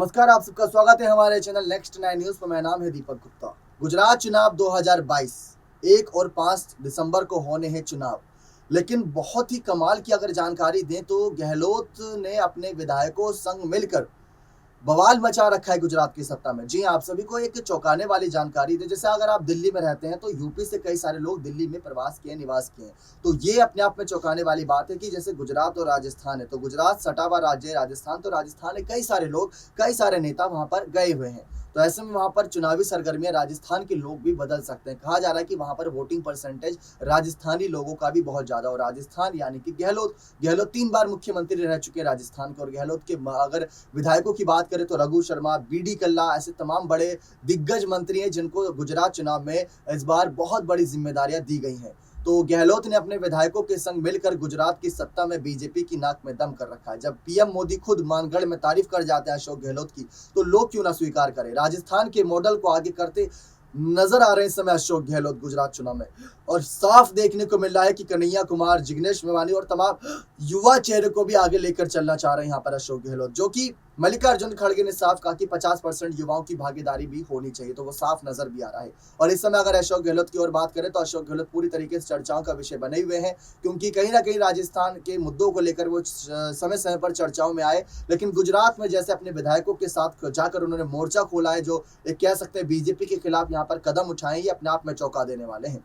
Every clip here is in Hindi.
नमस्कार, आप सबका स्वागत है हमारे चैनल नेक्स्ट 9 न्यूज पर। मेरा नाम है दीपक गुप्ता। गुजरात चुनाव 2022 1 और 5 दिसंबर को होने हैं चुनाव। लेकिन बहुत ही कमाल की अगर जानकारी दें तो गहलोत ने अपने विधायकों संग मिलकर बवाल मचा रखा है गुजरात की सत्ता में। जी हाँ, आप सभी को एक चौंकाने वाली जानकारी दे। जैसे अगर आप दिल्ली में रहते हैं तो यूपी से कई सारे लोग दिल्ली में प्रवास किए, निवास किए हैं। तो ये अपने आप में चौंकाने वाली बात है कि जैसे गुजरात और राजस्थान है, तो गुजरात सटा हुआ राज्य है राजस्थान, तो राजस्थान में कई सारे लोग, कई सारे नेता वहां पर गए हुए हैं। तो ऐसे में वहां पर चुनावी सरगर्मियां राजस्थान के लोग भी बदल सकते हैं। कहा जा रहा है कि वहां पर वोटिंग परसेंटेज राजस्थानी लोगों का भी बहुत ज्यादा, और राजस्थान यानी कि गहलोत गहलोत 3 बार मुख्यमंत्री रह चुके हैं राजस्थान के। और गहलोत के अगर विधायकों की बात करें तो रघु शर्मा, बीडी कल्ला, ऐसे तमाम बड़े दिग्गज मंत्री हैं जिनको गुजरात चुनाव में इस बार बहुत बड़ी जिम्मेदारियां दी गई हैं। तो गहलोत ने अपने विधायकों के संग मिलकर गुजरात की सत्ता में बीजेपी की नाक में दम कर रखा है। जब पीएम मोदी खुद मानगढ़ में तारीफ कर जाते हैं अशोक गहलोत की, तो लोग क्यों ना स्वीकार करें। राजस्थान के मॉडल को आगे करते नजर आ रहे हैं इस समय अशोक गहलोत गुजरात चुनाव में। और साफ देखने को मिल रहा है कि कन्हैया कुमार, जिग्नेश मेवानी और तमाम युवा चेहरे को भी आगे लेकर चलना चाह रहे हैं यहाँ पर अशोक गहलोत, जो कि मल्लिकार्जुन खड़गे ने साफ कहा कि 50% युवाओं की भागीदारी भी होनी चाहिए। तो वो साफ नजर भी आ रहा है। और इस समय अगर अशोक गहलोत की ओर बात करें तो अशोक गहलोत पूरी तरीके से चर्चाओं का विषय बने हुए हैं, क्योंकि कहीं ना कहीं राजस्थान के मुद्दों को लेकर वो समय समय पर चर्चाओं में आए। लेकिन गुजरात में जैसे अपने विधायकों के साथ जाकर उन्होंने मोर्चा खोला है, जो एक कह सकते हैं बीजेपी के खिलाफ यहाँ पर कदम उठाए, ये अपने आप में चौंका देने वाले हैं।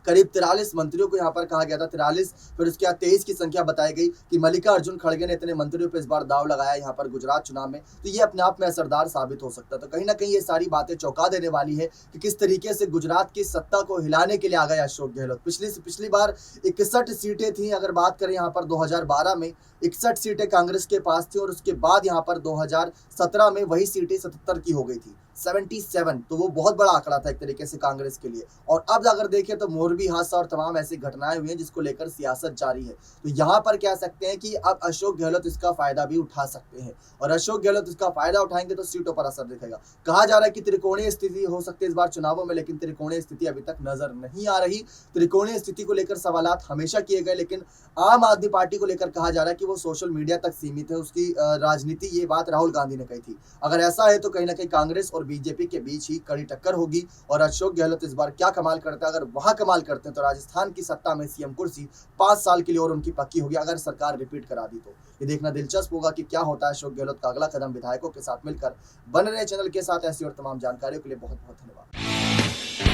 करीब 43 मंत्रियों को यहाँ पर कहा गया था, 43, फिर उसके बाद 23 की संख्या बताई गई कि मल्लिकार्जुन खड़गे ने इतने मंत्रियों पर इस बार दाव लगाया यहाँ पर गुजरात चुनाव में। तो ये अपने आप में असरदार साबित हो सकता है। तो कहीं ना कहीं ये सारी बातें चौंका देने वाली है कि किस तरीके से गुजरात की सत्ता को हिलाने के लिए आ गए अशोक गहलोत। पिछली बार 61 सीटें थी। अगर बात करें यहाँ पर 2012 में 61 सीटें कांग्रेस के पास थी, और उसके बाद यहाँ पर 2017 में वही सीटें 77 की हो गई थी, 77। तो वो बहुत बड़ा आंकड़ा था एक तरीके से कांग्रेस के लिए। और अब अगर देखें तो मोरबी हादसा और तमाम ऐसी घटनाएं हुई हैं जिसको लेकर सियासत जारी है। तो यहाँ पर कह सकते हैं कि अब अशोक गहलोत इसका फायदा भी उठा सकते हैं, और अशोक गहलोत इसका फायदा उठाएंगे तो सीटों पर असर दिखेगा। कहा जा रहा है कि त्रिकोणीय स्थिति हो सकती है इस बार चुनावों में, लेकिन त्रिकोणीय स्थिति अभी तक नजर नहीं आ रही। त्रिकोणीय स्थिति को लेकर सवालात हमेशा किए गए, लेकिन आम आदमी पार्टी को लेकर कहा जा रहा है कि वो सोशल मीडिया तक सीमित है, उसकी राजनीति, ये बात राहुल गांधी ने कही थी। अगर ऐसा है तो कहीं ना कहीं कांग्रेस और बीजेपी के बीच ही कड़ी टक्कर होगी। और अशोक गहलोत इस बार क्या कमाल करता है, अगर वहां कमाल करते हैं तो राजस्थान की सत्ता में सीएम कुर्सी 5 साल के लिए और उनकी पक्की होगी, अगर सरकार रिपीट करा दी तो। ये देखना दिलचस्प होगा कि क्या होता है अशोक गहलोत का अगला कदम विधायकों के साथ मिलकर। बन रहे चैनल के साथ ऐसी और तमाम जानकारियों के लिए बहुत बहुत धन्यवाद।